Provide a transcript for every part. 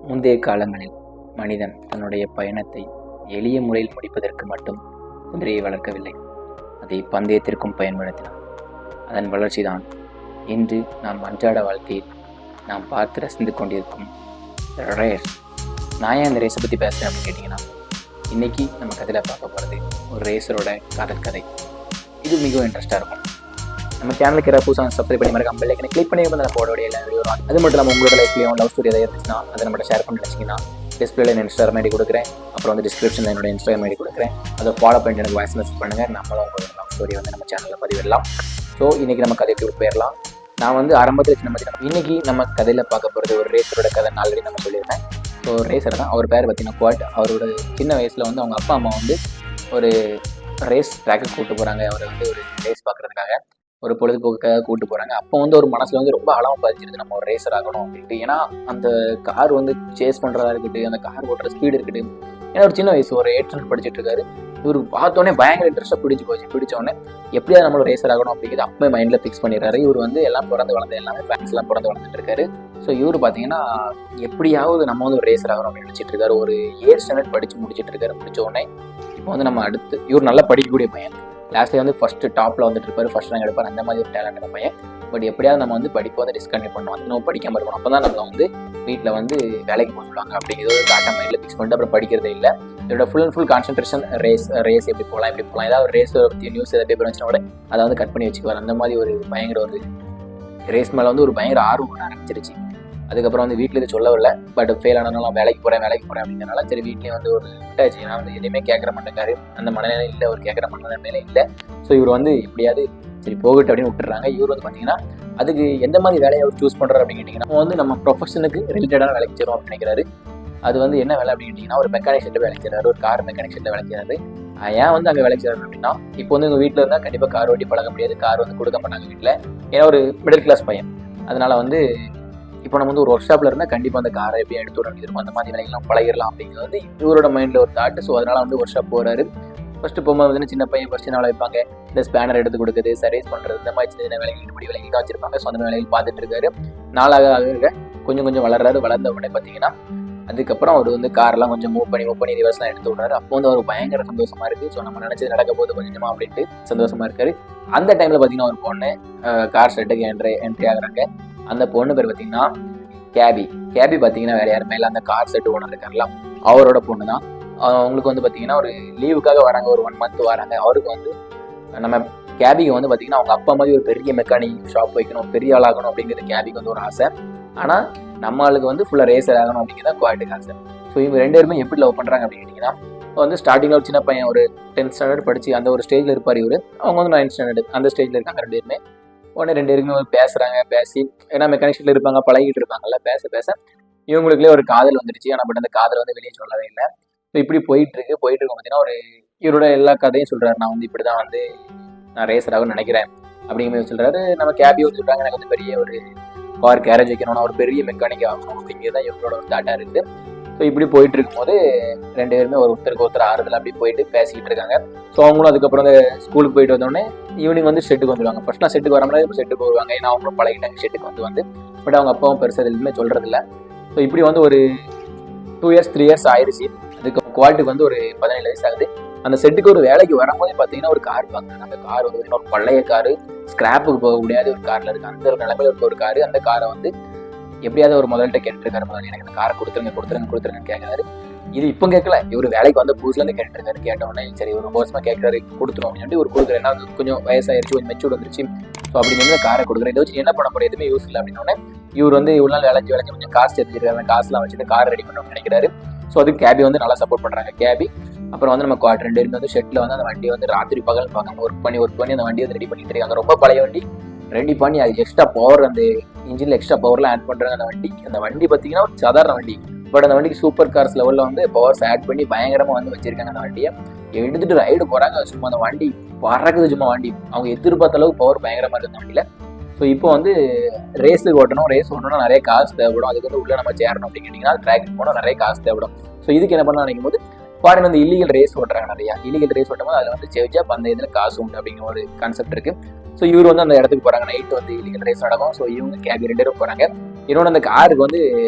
முந்தைய காலங்களில் மனிதன் தன்னுடைய பயணத்தை எளிய முறையில் முடிப்பதற்கு மட்டும் குதிரையை வளர்க்கவில்லை, அதை பந்தயத்திற்கும் பயன்படுத்தினான். அதன் வளர்ச்சிதான் இன்று நாம் அன்றாட வாழ்க்கையில் நாம் பார்த்து ரசிந்து கொண்டிருக்கும் ரேஸ். நான் ஏன் அந்த ரேஸை பற்றி பேசுகிறேன் அப்படின்னு கேட்டிங்கன்னா, இன்றைக்கி நம்ம கதையில் பார்க்க போகிறது ஒரு ரேஸரோட காதல் கதை. இது மிகவும் இன்ட்ரெஸ்ட்டாக இருக்கும். நம்ம சேனலுக்கு ஏதாவது புதுசாக சப்ஸ்கிரைப் பண்ணி மாதிரி பெல் ஐக்கனை கிளிக் பண்ணி நான் போடக்கூடிய எல்லா வீடியோ வரும். அது மட்டும் இல்லாமல் உங்களோட லைஃப்லையும் லவ் ஸ்டோரி எதாவது இருந்துச்சுன்னா அதை நம்மகிட்ட ஷேர் பண்ணி நினச்சிங்கன்னா டிஸ்பிளேல என் இன்ஸ்டாகிராம் ஐடி கொடுக்குறேன். அப்புறம் வந்து டிஸ்கிரிப்ஷனில் என்னோட இன்ஸ்டாகிராம் ஐடி கொடுக்குறேன். அதை ஃபாலோ பண்ணிட்டு எனக்கு வாய்ஸ் மெசேஜ் பண்ணுங்கள். நம்மளும் உங்களோட லவ் ஸ்டோரி வந்து நம்ம சேனலில் பதிவிடலாம். ஸோ இன்றைக்கி நம்ம கதைக்கு போயிடலாம். நான் வந்து ஆரம்பத்தில் சின்ன இன்றைக்கி நம்ம கதையில் பார்க்க போகிறது ஒரு ரேஸரோட கதை. ஆல்ரெடி நம்ம சொல்லியிருந்தேன். ஸோ ரேஸர் தான். அவர் பேர் பார்த்தீங்கன்னா குவாட். அவரோட சின்ன வயசில் வந்து அவங்க அப்பா அம்மா வந்து ஒரு ரேஸ் ட்ராக்கு கூப்பிட்டு போகிறாங்க. அவரை வந்து ஒரு ரேஸ் பார்க்குறதுக்காக ஒரு பொழுதுபோக்குக்காக கூப்பிட்டு போகிறாங்க. அப்போ வந்து ஒரு மனசில் வந்து ரொம்ப அளவாக பதிச்சிருது, நம்ம ஒரு ரேசர் ஆகணும் அப்படின்ட்டு. ஏன்னா அந்த கார் வந்து சேஸ் பண்ணுறதா இருக்கட்டும், அந்த கார் ஓட்டுற ஸ்பீடு இருக்கட்டும். ஏன்னா ஒரு சின்ன வயசு ஒரு 8th ஸ்டாண்டர்ட் படிச்சுட்டு இருக்காரு. இவர் பார்த்தோன்னே பயங்கர இன்ட்ரெஸ்ட்டாக பிடிச்சோடனே எப்படியாவது நம்மளோட ரேசர் ஆகணும் அப்படிங்கிறது அப்பவே மைண்டில் ஃபிக்ஸ் பண்ணிடுறாரு. இவர் வந்து எல்லாம் பிறந்து வளர்ந்து எல்லாமே ஃபேன்ஸ்லாம் பிறந்து வளர்ந்துட்டு இருக்காரு. ஸோ இவர் பார்த்தீங்கன்னா எப்படியாவது நம்ம வந்து ஒரு ரேசர் ஆகணும் அப்படின்னு நினச்சிட்டு இருக்காரு. ஒரு 8th ஸ்டாண்டர்ட் படித்து முடிச்சிட்டு இருக்காரு. முடிச்ச உடனே இப்போ வந்து நம்ம அடுத்து இவர் நல்லா படிக்கக்கூடிய பையன். லாஸ்ட்ல வந்து ஃபர்ஸ்ட் டாப்ல வந்துட்டு இருப்பாரு, ஃபர்ஸ்ட் ரேங்க் எடுப்பார். அந்த மாதிரி ஒரு டேலண்டான பையன். பட் எப்படியாவது நம்ம வந்து படிப்பை வந்து டிஸ்கண்டினியூ பண்ணுவோம், நம்ம படிக்காம இருக்கணும். அப்போ தான் நம்ம வந்து வீட்டில் வந்து வேலைக்கு போக சொல்லுவாங்க அப்படிங்கிறது ஒரு டாட்டா மைண்டில் ஃபிக்ஸ் பண்ணிட்டு அப்புறம் படிக்கிறதே இல்லை. இதோட full and full concentration race எப்படி போகலாம் ஏதாவது ஒரு ரேஸ் பற்றி நியூஸ் எதாவது பேப்பர் வச்சுன்னா கூட அதை வந்து கட் பண்ணி வச்சுக்குவார். அந்த மாதிரி ஒரு பயங்கர ஒரு ரேஸ் மேலே வந்து ஒரு பயங்கர ஆர்வம் ஆரம்பிச்சிருச்சு. அதுக்கப்புறம் வந்து வீட்டில் இது சொல்லவில்லை. பட் ஃபெயில் ஆனாலும் வேலைக்கு போகிறேன் அப்படிங்கிறனால சரி வீட்லேயும் வந்து ஒரு விட்டாச்சு. நான் வந்து எதுவுமே கேட்குற மாட்டேங்காரு. அந்த மனநிலை இல்லை, ஒரு கேட்குற மனநிலையில இல்லை. ஸோ இவர் வந்து எப்படியாவது சரி போகட்டு அப்படின்னு விட்டுறாங்க. இவர் வந்து பார்த்தீங்கன்னா அதுக்கு எந்த மாதிரி வேலையை அவர் சூஸ் பண்ணுறாரு அப்படின்னு கேட்டிங்கன்னா, நம்ம வந்து நம்ம ப்ரொஃபஷனுக்கு ரிலேட்டடான வேலைக்கு சேரும் அப்படின்னு நினைக்கிறாரு. அது வந்து என்ன வேலை அப்படின்னு கேட்டிங்கன்னா, ஒரு மெக்கானிக் ஷெட்டில் வேலைக்கு செய்கிறாரு, ஒரு கார் மெக்கானிக் ஷெட்டில் வேலைக்கு செய்கிறாரு. ஏன் வந்து அங்கே வேலைக்கு செய்கிறாரு அப்படின்னா, இப்போ வந்து உங்கள் வீட்டில் இருந்தால் கண்டிப்பாக கார் ஓட்டி பழக முடியாது, கார் வந்து கொடுக்க மாட்டாங்க வீட்டில். ஏன்னா ஒரு மிடில் கிளாஸ் பையன். அதனால வந்து இப்போ நம்ம வந்து ஒரு ஒர்க் ஷாப்பில் இருந்தால் கண்டிப்பாக அந்த காரை எப்படி எடுத்து விட வேண்டியது இருக்கும், அந்த மாதிரி வேலைகள்லாம் பழகிடலாம் அப்படிங்கிறது வந்து இவரோட மைண்டில் ஒரு தாட்டு. ஸோ அதனால் வந்து ஒர்க் ஷாப் போகிறாரு. ஃபஸ்ட்டு போகும்போது வந்து சின்ன பையன் ஃபஸ்ட்டு நாள் வைப்பாங்க, இந்த ஸ்பேனர் எடுத்து கொடுக்குறது, சர்வீஸ் பண்ணுறது, இந்த மாதிரி சின்ன வேலைகள் இப்படி வேலைகள் வச்சிருப்பாங்க. ஸோ அந்த வேலைகள் பார்த்துட்டு இருக்காரு. நாளாக கொஞ்சம் வளர்றாரு. வளர்ந்த உடனே பார்த்தீங்கன்னா அதுக்கப்புறம் அவர் வந்து காரெல்லாம் கொஞ்சம் மூவ் பண்ணி ரிவர்ஸ்லாம் எடுத்து விடுறாரு. அப்போ வந்து அவர் பயங்கர சந்தோஷமா இருக்குது. ஸோ நம்ம நினச்சது நடக்க போது கொஞ்சமாக அப்படின்ட்டு சந்தோஷமா இருக்காரு. அந்த டைமில் பார்த்தீங்கன்னா ஒரு பொண்ணு கார் ஷெட்டுக்கு என்ட்ரி ஆகுறாங்க. அந்த பொண்ணு பேர் பார்த்தீங்கன்னா கேபி பார்த்தீங்கன்னா வேறு யாருமே இல்லை, அந்த கார் செட்டு ஓனர் இருக்காருல அவரோட பொண்ணு தான். அவங்களுக்கு வந்து பார்த்தீங்கன்னா ஒரு லீவுக்காக வராங்க, ஒரு 1 month வராங்க. அவருக்கு வந்து நம்ம கேபிக்கு வந்து பார்த்தீங்கன்னா அவங்க அப்பா மாதிரி ஒரு பெரிய மெக்கானிக் ஷாப் வைக்கணும், பெரிய ஆளாகணும் அப்படிங்கிறது கேபிக்கு வந்து ஒரு ஆசை. ஆனால் நம்ம ஆளுக்கு வந்து ஃபுல்லாக ரேசர் ஆகணும் அப்படிங்கிறத குவாட்டுக்கு ஆசை. ஸோ இவங்க 2 பேருமே எப்படி லவ் பண்ணுறாங்க அப்படின்னு கேட்டிங்கன்னா, வந்து ஸ்டார்டிங்கில் ஒரு சின்ன பையன் ஒரு 10th ஸ்டாண்டர்ட் படித்து அந்த ஒரு ஸ்டேஜில் இருப்பார் இவர். அவங்க வந்து 9th ஸ்டாண்டர்ட் அந்த ஸ்டேஜில் இருக்காங்க 2 பேருமே. உடனே 2 பேருக்குமே பேசுகிறாங்க. பேசி ஏன்னா மெக்கானிக் ஷெட்டில் இருப்பாங்க, பழகிட்டு இருப்பாங்கல்ல. பேச இவங்களுக்குள்ளே ஒரு காதல் வந்துருச்சு. ஆனால் பட் அந்த காதல் வந்து வெளியே சொல்லவே இல்லை. ஸோ இப்படி போயிட்டு இருக்கும் பார்த்தீங்கன்னா ஒரு இவரோட எல்லா கதையும் சொல்கிறாரு. நான் வந்து இப்படி தான் வந்து நான் ரேசராகவும் நினைக்கிறேன் அப்படிங்கிற மாதிரி சொல்கிறாரு. நம்ம கேபி வந்து சொல்கிறாங்க, எனக்கு வந்து பெரிய ஒரு கார் கேரேஜ் வைக்கணும், ஒரு பெரிய மெக்கானிக் ஆகணும் அப்படிங்கிறது தான் இவங்களோட ஒரு தாட்டாக இருக்குது. ஸோ இப்படி போயிட்டு இருக்கும்போது 2 பேருமே ஒருத்தருக்கு ஒருத்தர் ஆறுதல் அப்படி போயிட்டு பேசிக்கிட்டு இருக்காங்க. ஸோ அவங்களும் அதுக்கப்புறம் அந்த ஸ்கூலுக்கு போயிட்டு வந்தோடனே ஈவினிங் வந்து ஷெட்டுக்கு வந்துடுவாங்க. ஃபர்ஸ்ட்லாம் ஷெட்டுக்கு வர முடியாது, இப்போ ஷெட்டுக்கு வருவாங்க. ஏன்னா அவங்களும் பழகிட்டாங்க ஷெட்டுக்கு வந்து பட் அவங்க அப்பாவும் பெருசாக எதுவுமே சொல்கிறதில்ல. ஸோ இப்படி வந்து ஒரு 2 years 3 years ஆயிடுச்சு. அதுக்கு குவாலிட்டிக்கு வந்து ஒரு 17 வயசு ஆகுது. அந்த செட்டுக்கு ஒரு வேலைக்கு வரும்போது பார்த்தீங்கன்னா ஒரு கார் பார்க்குறாங்க. அந்த கார் வந்து ஒரு பழைய காரு, ஸ்கிராப்புக்கு போக முடியாது ஒரு காரில் இருக்குது. அந்த ஒரு நிலைமையில் இருக்க ஒரு காரு. அந்த காரை வந்து எப்படியாவது ஒரு முதல்கிட்ட கேட்டுருக்காரு, முதல்ல எனக்கு இந்த காரை கொடுத்துருங்கன்னு கேட்குறாரு. இது இப்போ கேட்கல, இவர் வேலைக்கு வந்த புதுசுலேருந்து கேட்டுருக்காரு. கேட்டவுடனே சரி ஒரு கோர்ஸ்மாக கேட்குறாரு, கொடுத்துரும் அப்படின்னு சொல்லி ஒரு கொடுக்குறேன். ஏன்னா கொஞ்சம் வயசாயிருச்சு, கொஞ்சம் மெச்சூர் வந்துருச்சு. ஸோ அப்படிங்கிறது காரை கொடுக்குறேன். இதை வச்சு என்ன பண்ண போகிற, எதுவுமே யூஸ் இல்லை அப்படின்னோடனே இவர் வந்து இவ்வளோ நாள் வேலைக்கு கொஞ்சம் காசு சேர்த்துருக்காரு. அந்த காசுலாம் வச்சுட்டு கார் ரெடி பண்ணணும்னு நினைக்கிறாரு. ஸோ அதுக்கு கேபி வந்து நல்லா சப்போர்ட் பண்ணுறாங்க. கேபி அப்புறம் வந்து நம்ம குவாட் 2 பேருமே வந்து ஷெட்டில் வந்து அந்த வண்டி வந்து ராத்திரி பகல் பார்க்காம ஒர்க் பண்ணி அந்த வண்டி வந்து ரெடி பண்ணிட்டு இருக்காங்க. ரொம்ப பழைய வண்டி ரெடி பண்ணி அது எக்ஸ்ட்ரா பவர், அந்த இன்ஜினில் எக்ஸ்ட்ரா பவர்லாம் ஆட் பண்ணுறாங்க. அந்த வண்டி பார்த்தீங்கன்னா ஒரு சாதாரண வண்டி. பட் அந்த வண்டிக்கு சூப்பர் கார்ஸ் லெவலில் வந்து பவர்ஸ் ஆட் பண்ணி பயங்கரமாக வந்து வச்சிருக்காங்க. அந்த வண்டியை எடுத்துகிட்டு ரைடு போகிறாங்க. சும்மா அந்த வண்டி பறக்குது. சும்மா வண்டி அவங்க எதிர்பார்த்த அளவுக்கு பவர் பயங்கரமாக இருக்குது அந்த வண்டியில். ஸோ இப்போ வந்து ரேஸ் ஓட்டணும்னா நிறைய காசு தேவைப்படும். அதுக்கு வந்து உள்ளே நம்ம சேரணும் அப்படின்னு கேட்டிங்கன்னா ட்ராக் போனால் நிறைய காசு தேவைப்படும். ஸோ இதுக்கு என்ன பண்ண நினைக்கும் போது ஃபாரின் வந்து இல்லீகல் ரேஸ் ஓட்டுறாங்க. நிறையா இல்லீகல் ரேஸ் ஓட்டும் போது அதில் வந்து ஜெயிச்சா அந்த இதில் காசு உண்டு அப்படிங்கிற ஒரு கான்செப்ட் இருக்குது. ஸோ இவர் வந்து அந்த இடத்துக்கு போகிறாங்க. நைட்டு வந்து இல்லீகல் ரேஸ் நடக்கும். ஸோ இவங்க கேபி 2 பேரும் போகிறாங்க. இன்னொன்று அந்த காருக்கு வந்து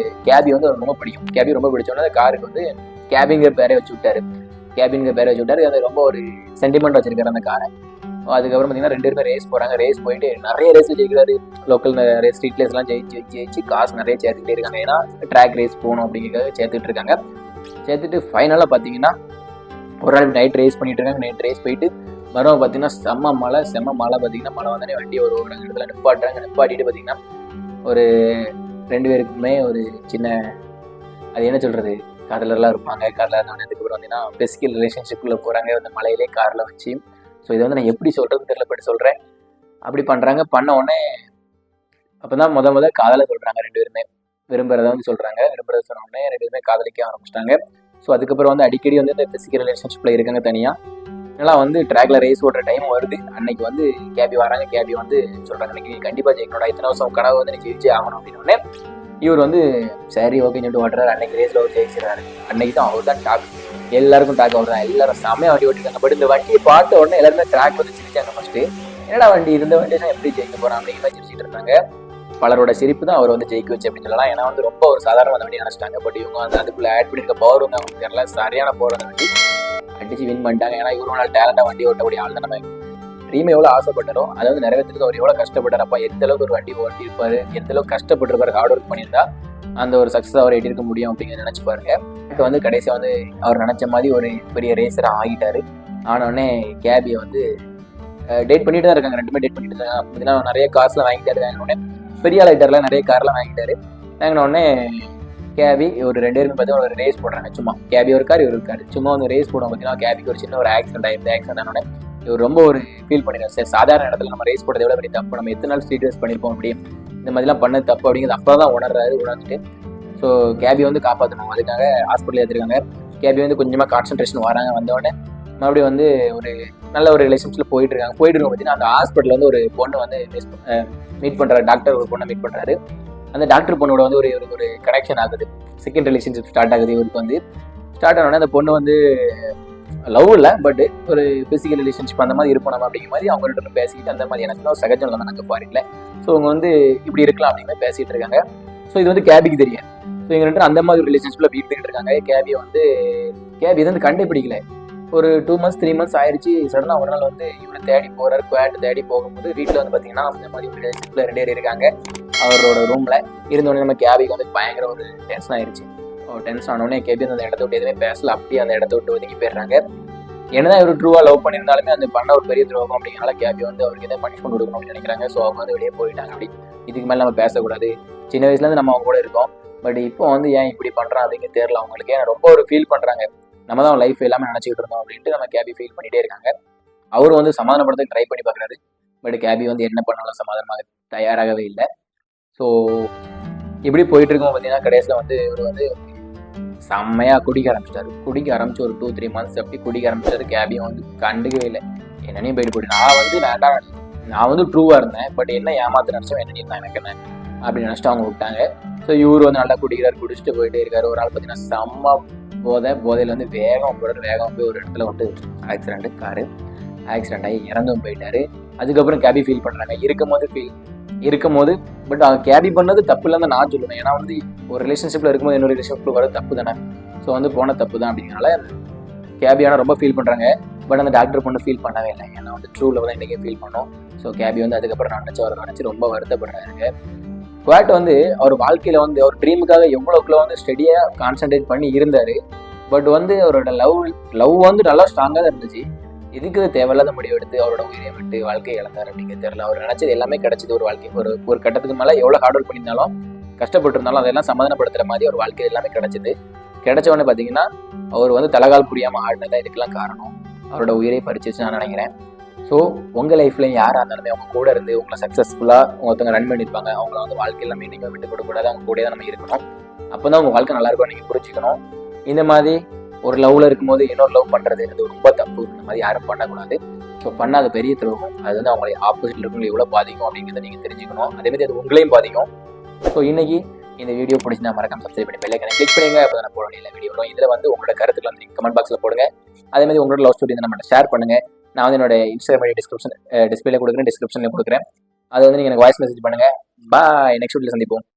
கேபி வந்து ரொம்ப பிடிக்கும். கேபி ரொம்ப பிடிச்சோன்னா அந்த காருக்கு வந்து கேபிங்கிற பேரை வச்சு விட்டாரு. அது ரொம்ப ஒரு சென்டிமெண்ட் வச்சிருக்காரு அந்த காரை. அதுக்கப்புறம் பார்த்தீங்கன்னா 2 பேருமே ரேஸ் போகிறாங்க. ரேஸ் போயிட்டு நிறைய ரேஸ் ஜெயிக்கிறாரு. லோக்கல் நிறைய ஸ்ட்ரீட் ரேஸ்லாம் ஜெயிச்சு காசு நிறைய சேர்த்துக்கிட்டே இருக்காங்க. ஏன்னா ட்ராக் ரேஸ் போகணும் அப்படிங்கிறத சேர்த்துட்டு இருக்காங்க. சேர்த்துட்டு ஃபைனலாக பார்த்தீங்கன்னா ஒரு நாள் நைட் ரேஸ் பண்ணிட்டு இருக்காங்க. நைட் ரேஸ் போயிட்டு மரம் பார்த்தீங்கன்னா செம்ம மழை பார்த்தீங்கன்னா மழை வந்தானே வண்டி ஒரு இடத்துல நிப்பாட்டிட்டு பார்த்தீங்கன்னா ஒரு 2 பேருக்குமே ஒரு சின்ன அது என்ன சொல்கிறது காதலர்லாம் இருப்பாங்க. காரில் இருந்தவொடனே அதுக்கப்புறம் பார்த்தீங்கன்னா பிசிக்கல் ரிலேஷன்ஷிப்பில் போகிறாங்க அந்த மலையிலே காரில் வச்சு. ஸோ இதை வந்து நான் எப்படி சொல்கிறதுன்னு தெரியல, பட் சொல்கிறேன். அப்படி பண்ணுறாங்க. பண்ண உடனே அப்போ தான் முத காதலை சொல்கிறாங்க 2 பேருமே. விரும்புகிறத வந்து சொல்கிறாங்க. விரும்புகிறத சொன்ன உடனே 2 பேருமே காதலிக்க ஆரம்பிச்சிட்டாங்க. ஸோ அதுக்கப்புறம் வந்து அடிக்கடி வந்து இந்த ஃபிசிக்கல் ரிலேஷன்ஷிப்பில் இருக்காங்க தனியாக. இதெல்லாம் வந்து ட்ராக்ல ரேஸ் ஓடுற டைம் வருது. அன்னைக்கு வந்து கேபி வராங்க. கேபி வந்து சொல்கிறாங்க, இன்னைக்கு கண்டிப்பாக ஜெயிக்கணும்டா, இத்தனை வருஷம் கனவு வந்து நீ ஜெயிச்சே ஆகணும் அப்படின்னு. இவர் வந்து சரி ஓகேன்னு சொல்லிட்டு ஓட்டுறாரு. அன்னைக்கு ரேஸில் அவர் ஜெயிச்சிடறாரு. அன்னைக்கு தான் அவர் தான் டாக். எல்லாருக்கும் டாக் அவர் தான். எல்லாரும் செம்மையாக வண்டி ஓட்டிருக்காங்க. பட் இந்த வண்டியை பார்த்த உடனே எல்லாருமே ட்ராக் வந்து சிரிச்சாங்க ஃபர்ஸ்ட்டு. என்னடா வண்டி இருந்த வண்டியெல்லாம் எப்படி ஜெயிக்க போகிறான் அப்படிங்கிற மாதிரி சிரிச்சிட்டு இருந்தாங்க. பலரோட சிரிப்பு தான் அவர் வந்து ஜெயிக்க வச்சு அப்படின்னு சொல்லலாம். ஏன்னா வந்து ரொம்ப ஒரு சாதாரண வண்டி நினச்சிட்டாங்க. பட் இவங்க வந்து அதுக்குள்ளே ஆட் பண்ணியிருக்க பவர் வந்து அவங்களுக்கு தெரியல. சரியான பவர் அந்த வண்டி அடிச்சு வின் பண்ணிட்டாங்க. ஏன்னா இவ்வளோ நாள் டேலண்டாக வண்டி ஓட்டக்கூடிய ஆள் தான். நம்ம ட்ரீம் எவ்வளோ ஆசைப்பட்டாரோ அதை வந்து நிறைவேற்றுறது அவர் எவ்வளோ கஷ்டப்பட்டார். அப்பா எந்த அளவுக்கு ஒரு வண்டி ஓட்டியிருப்பாரு, எந்த அளவுக்கு கஷ்டப்பட்டிருப்பாரு, ஹார்ட் ஒர்க் பண்ணியிருந்தா அந்த ஒரு சக்ஸஸ் அவர் எட்டிருக்க முடியும் அப்படிங்கிறத நினச்சி பாருங்க. இப்போ வந்து கடைசியாக வந்து அவர் நினச்ச மாதிரி ஒரு பெரிய ரேசராக ஆகிட்டாரு. ஆனோடனே கேபியை வந்து டேட் பண்ணிட்டு தான் இருக்காங்க. 2 பேரும் டேட் பண்ணிட்டு இருக்காங்க. அப்படின்னா நிறைய காசுலாம் வாங்கிட்டாரு. வாங்கினோடனே பெரிய லைட்டர்லாம் நிறைய கார்லாம் வாங்கிட்டாரு. வாங்கினோடனே கேபி ஒரு 2 பேருமே பார்த்தீங்கன்னா ஒரு ரேஸ் போடுறாங்க. சும்மா கேபி ஒரு கார், இவர் இருக்காரு. சும்மா வந்து ரேஸ் போடுவோம். பார்த்தீங்கன்னா கேபிக்கு ஒரு சின்ன ஒரு ஆக்சிடென்ட் ஆயிடுது. ஆக்சிடென்ட் ஆனோடனே இவர் ரொம்ப ஒரு ஃபீல் பண்ணிடுறாரு. சரி, சாதாரண இடத்துல நம்ம ரேஸ் போடுறது எவ்வளோ பெரிய தப்பு, நம்ம எத்தனை நாள் ஸ்ட்ரீட் ரேஸ் பண்ணியிருப்போம், அப்படி இந்த மாதிரிலாம் பண்ண தப்பு அப்படிங்கிறது அப்போ தான் உணர்ந்துட்டு ஸோ கேபி வந்து காப்பாற்றணும். அதுக்காக ஹாஸ்பிட்டல் ஏற்றிருக்காங்க. கேபி வந்து கொஞ்சமாக கான்சன்ட்ரேஷன் வராங்க. வந்தோடனே மறுபடியும் வந்து ஒரு நல்ல ஒரு ரிலேஷன்ஷிப்பில் போயிட்டு இருக்காங்க. பார்த்தீங்கன்னா அந்த ஹாஸ்பிட்டலில் வந்து ஒரு பொண்ணு வந்து மீட் பண்ணுறாரு. டாக்டர் ஒரு பொண்ணை மீட் பண்ணுறாரு. அந்த டாக்டர் பொண்ணோட வந்து ஒரு கனெக்ஷன் ஆகுது. செகண்ட் ரிலேஷன்ஷிப் ஸ்டார்ட் ஆகுது. இவருக்கு வந்து ஸ்டார்ட் ஆனோடனே அந்த பொண்ணு வந்து லவ் இல்லை, பட் ஒரு ஃபிசிக்கல் ரிலேஷன்ஷிப் அந்த மாதிரி இருப்போம் நம்ம அப்படிங்கிற மாதிரி அவங்கள்ட்ட பேசிக்கிட்டு அந்த மாதிரி எனக்கு ஒரு சகஜம் தான் நாங்கள் பாருங்களேன். ஸோ அவங்க வந்து இப்படி இருக்கலாம் அப்படிங்கிற மாதிரி பேசிகிட்டு இருக்காங்க. ஸோ இது வந்து கேபிக்கு தெரியும். ஸோ இவங்க 2 அந்த மாதிரி ஒரு ரிலேஷன்ஷிப்பில் இருந்துகிட்டு இருக்காங்க. கேபி வந்து கண்டுபிடிக்கல. ஒரு 2 months 3 months ஆயிடுச்சு. சடனாக ஒரு நாள் வந்து இவரை தேடி போகிறார். குவாட் தேடி போகும்போது வீட்டில் வந்து பார்த்தீங்கன்னா அந்த மாதிரி ஒரு ரிலேஷன்ஷிப்பில் 2 பேர் இருக்காங்க. அவரோட ரூமில் இருந்தோடனே நம்ம கேபிக்கு வந்து பயங்கர ஒரு டென்ஷன் ஆயிடுச்சு. டென்ஷன் ஆனோடனே கேபி அந்த இடத்த விட்டு எதுவுமே பேசல. அப்படியே அந்த இடத்த விட்டு ஒதுங்கி போயிடுறாங்க. என்னதான் இவர் ட்ரூவாக லவ் பண்ணியிருந்தாலுமே அந்த பண்ண ஒரு பெரிய துரோகம் அப்படிங்கிறனால கேபி வந்து அவருக்கு எதாவது பனிஷ்மெண்ட் கொடுக்கணும் அப்படின்னு நினைக்கிறாங்க. ஸோ அவங்க வந்து வெளியே போயிட்டாங்க. அப்படி இதுக்கு மேலே நம்ம பேசக்கூடாது. சின்ன வயசுலேருந்து நம்ம அவங்க கூட இருக்கோம். பட் இப்போ வந்து ஏன் இப்படி பண்ணுறான் அப்படிங்கிறது தெரியல அவங்களுக்கு. ஏன் ரொம்ப ஒரு ஃபீல் பண்ணுறாங்க. நம்ம தான் லைஃப் எல்லாமே நினச்சிக்கிட்டு இருந்தோம் அப்படின்ட்டு நம்ம கேபி ஃபீல் பண்ணிகிட்டே இருக்காங்க. அவர் வந்து சமாதானப்படுறதுக்கு ட்ரை பண்ணி பார்க்குறாரு. பட் கேபி வந்து என்ன பண்ணாலும் சமாதானமாக தயாராகவே இல்லை. ஸோ இப்படி போயிட்டு இருக்கோம். பார்த்தீங்கன்னா கடைசியில் வந்து இவர் வந்து செம்மையாக குடிக்க ஆரம்பிச்சு ஒரு 2-3 months அப்படி குடிக்க ஆரம்பிச்சாரு. கேபியும் வந்து கண்டுக்கவே இல்லை. என்னனையும் போயிட்டு நான் வந்து ட்ரூவாக இருந்தேன். பட் என்ன ஏமாத்த நினச்சோம், என்ன தான் எனக்கு என்ன அப்படின்னு நினச்சிட்டு அவங்க விட்டாங்க. ஸோ இவர் வந்து நல்லா குடிச்சிட்டு போயிட்டே இருக்காரு. ஒரு நாள் பார்த்தீங்கன்னா செம்ம போதையில் வந்து வேகம் போய் ஒரு இடத்துல வந்து ஆக்சிடென்ட் ஆகி இறந்தும் போயிட்டாரு. அதுக்கப்புறம் கேபி ஃபீல் பண்ணுறாங்க. இருக்கும்போது பட் அவங்க கேபி பண்ணது தப்பு இல்லைன்னு நான் சொல்லுவேன். ஏன்னா வந்து ஒரு ரிலேஷன்ஷிப்பில் இருக்கும்போது இன்னொரு ரிலேஷன்ஷிப்பில் வர தப்பு தானே. ஸோ வந்து போன தப்பு தான் அப்படிங்கிறனால கேபியான ரொம்ப ஃபீல் பண்ணுறாங்க. பட் அந்த டாக்டர் பொண்ணு ஃபீல் பண்ணவே இல்லை. ஏன்னா வந்து ட்ரூ லவ் தான் இன்றைக்கே ஃபீல் பண்ணோம். ஸோ கேபி வந்து அதுக்கப்புறம் நினச்சி ரொம்ப வருத்தப்படுறாங்க. குவாட் வந்து அவர் வாழ்க்கையில் வந்து அவர் ட்ரீமுக்காக எவ்வளோக்குள்ள வந்து ஸ்டடியாக கான்சன்ட்ரேட் பண்ணி இருந்தார். பட் வந்து அவரோட லவ் வந்து நல்லா ஸ்ட்ராங்காக தான் இருந்துச்சு. இதுக்கு தேவையில்லாத முடிவு எடுத்து அவரோட உயிரை விட்டு வாழ்க்கையை இழந்தார் அப்படிங்கிறது தெரியல. அவர் நினச்சது எல்லாமே கிடைச்சது. ஒரு வாழ்க்கை ஒரு கட்டத்துக்கு மேலே எவ்வளோ ஹார்ட் ஒர்க் பண்ணியிருந்தாலும் கஷ்டப்பட்டிருந்தாலும் அதெல்லாம் சமாதானப்படுத்துகிற மாதிரி ஒரு வாழ்க்கையில் எல்லாமே கிடைச்சவொடனே பார்த்தீங்கன்னா அவர் வந்து தலகால் புரியாமல் ஆடினதான் இதுக்கெல்லாம் காரணம். அவரோட உயிரை பறிச்சிச்சு நான் நினைக்கிறேன். ஸோ உங்கள் லைஃப்லையும் யாராக இருந்தாலுமே அவங்க கூட இருந்து உங்களை சக்ஸஸ்ஃபுல்லாக ஒருத்தவங்க ரன் பண்ணியிருப்பாங்க. அவங்கள வந்து வாழ்க்கையில் நம்ம இன்றைக்கும் விட்டு கொடுக்கூடாது. அவங்க கூட தான் நம்ம இருக்கணும். அப்போ தான் உங்கள் வாழ்க்கை நல்லா இருக்கும் நீங்கள் புரிஞ்சுக்கணும். இந்த மாதிரி ஒரு லவ்வில் இருக்கும்போது இன்னொரு லவ் பண்ணுறது அது ரொம்ப தப்பு. இந்த மாதிரி யாரும் பண்ணக்கூடாது. ஸோ பண்ணாத பெரிய துரோகம். அது வந்து அவங்களை ஆப்போசிட்டில் இருக்கவங்களை எவ்வளோ பாதிக்கும் அப்படிங்கிறத நீங்கள் தெரிஞ்சுக்கணும். அதேமாதிரி அது உங்களையும் பாதிக்கும். ஸோ இன்னைக்கு இந்த வீடியோ பிடிச்சிருந்தா மறக்காம சப்ஸ்கிரைப் பண்ணி பெல் ஐகானை கிளிக் பண்ணுங்க. அப்போ நான் போட வேண்டிய வீடியோ வரும். இதில் வந்து உங்களோட கருத்துக்கள் வந்து கமெண்ட் பாக்ஸில் போடுங்க. அதேமாதிரி உங்களோட லவ் ஸ்டோரி வந்து நம்ம ஷேர் பண்ணுங்க. நான் வந்து என்னோட இன்ஸ்டாகிராம் ஐடி டிஸ்கிரிப்ஷனில் கொடுக்குறேன். அதை வந்து நீங்கள் எனக்கு வாய்ஸ் மெசேஜ் பண்ணுங்க. பாய். நெக்ஸ்ட் வீடியோவில் சந்திப்போம்.